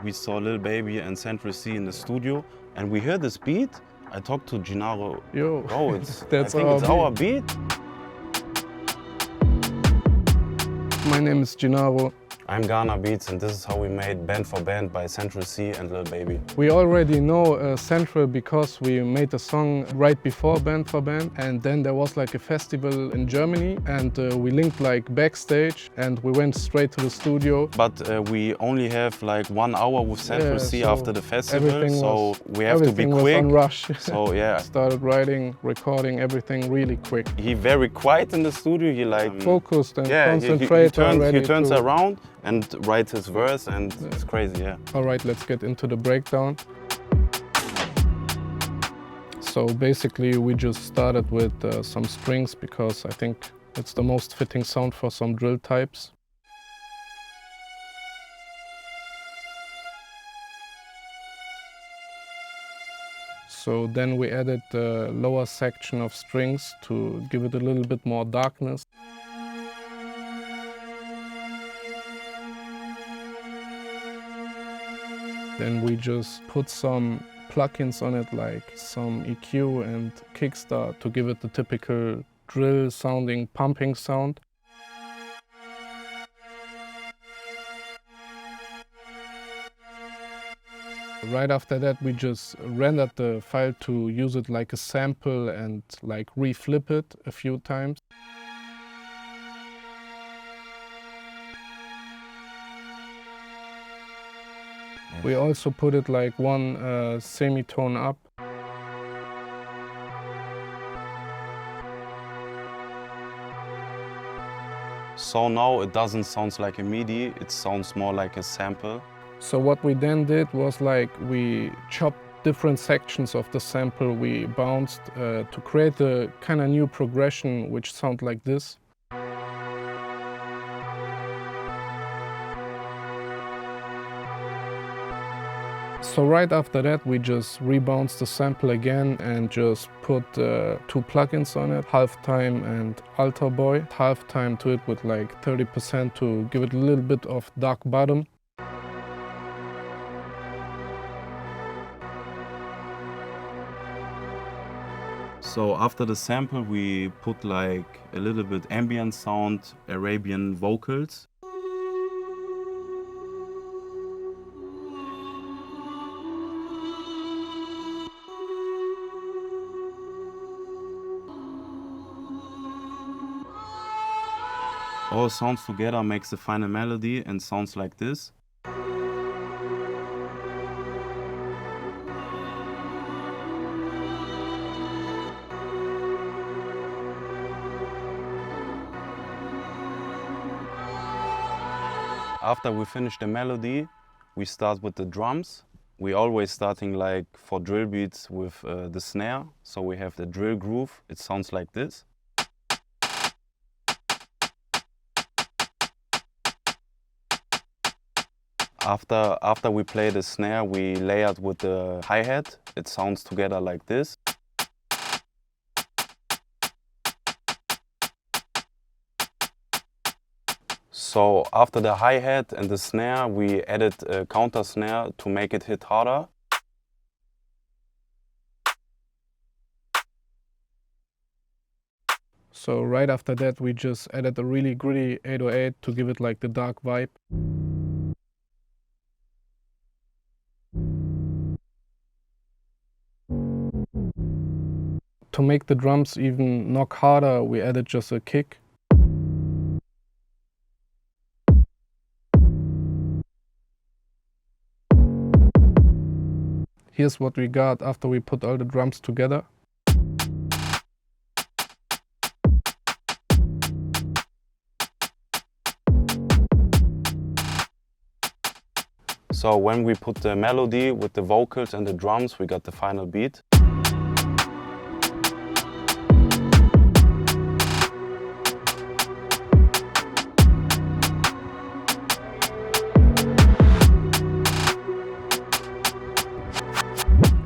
we saw Lil Baby and Central Cee in the studio, and we heard this beat. I talked to Geenaro. Yo, oh, I think it's our beat. My name is Geenaro. I'm Ghana Beats, and this is how we made BAND4BAND by Central Cee and Lil Baby. We already know Central because we made a song right before BAND4BAND, and then there was like a festival in Germany, and we linked like backstage, and we went straight to the studio. But we only have like 1 hour with Central Cee after the festival, so we have to be quick. Was on rush. So yeah. Started writing, recording everything really quick. He very quiet in the studio. He like focused and concentrated. He turns around and writes his verse, and it's crazy, yeah. All right, let's get into the breakdown. So basically we just started with some strings because I think it's the most fitting sound for some drill types. So then we added the lower section of strings to give it a little bit more darkness. Then we just put some plugins on it, like some EQ and kickstart, to give it the typical drill sounding pumping sound. Right after that we just rendered the file to use it like a sample and like reflip it a few times. We also put it like one semitone up. So now it doesn't sound like a MIDI, it sounds more like a sample. So what we then did was like we chopped different sections of the sample we bounced to create a kind of new progression which sounds like this. So right after that we just rebounced the sample again and just put 2 plugins on it, Halftime and Alter Boy. Halftime to it with like 30% to give it a little bit of dark bottom. So after the sample we put like a little bit ambient sound, Arabian vocals. All sounds together makes the final melody and sounds like this. After we finish the melody, we start with the drums. We always starting like for drill beats with the snare. So we have the drill groove, it sounds like this. After we play the snare, we layered with the hi-hat. It sounds together like this. So after the hi-hat and the snare, we added a counter-snare to make it hit harder. So right after that we just added a really gritty 808 to give it like the dark vibe. To make the drums even knock harder, we added just a kick. Here's what we got after we put all the drums together. So when we put the melody with the vocals and the drums, we got the final beat.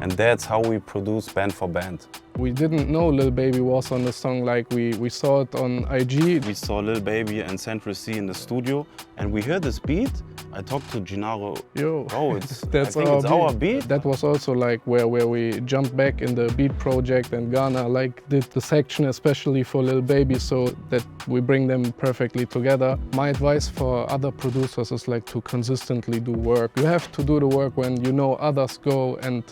And that's how we produce BAND4BAND. We didn't know Lil Baby was on the song, like we saw it on IG. We saw Lil Baby and Central C in the studio, and we heard this beat. I talked to Geenaro. Yo, oh, it's that's I think it's our beat. That was also like where we jumped back in the beat project, and Ghana like did the section especially for Lil Baby, so that we bring them perfectly together. My advice for other producers is like to consistently do work. You have to do the work when you know others go and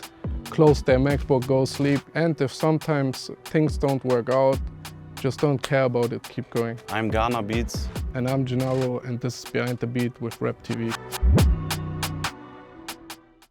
close their MacBook, go sleep. And if sometimes things don't work out, just don't care about it, keep going. I'm Ghana Beats. And I'm Geenaro, and this is Behind the Beat with RapTV.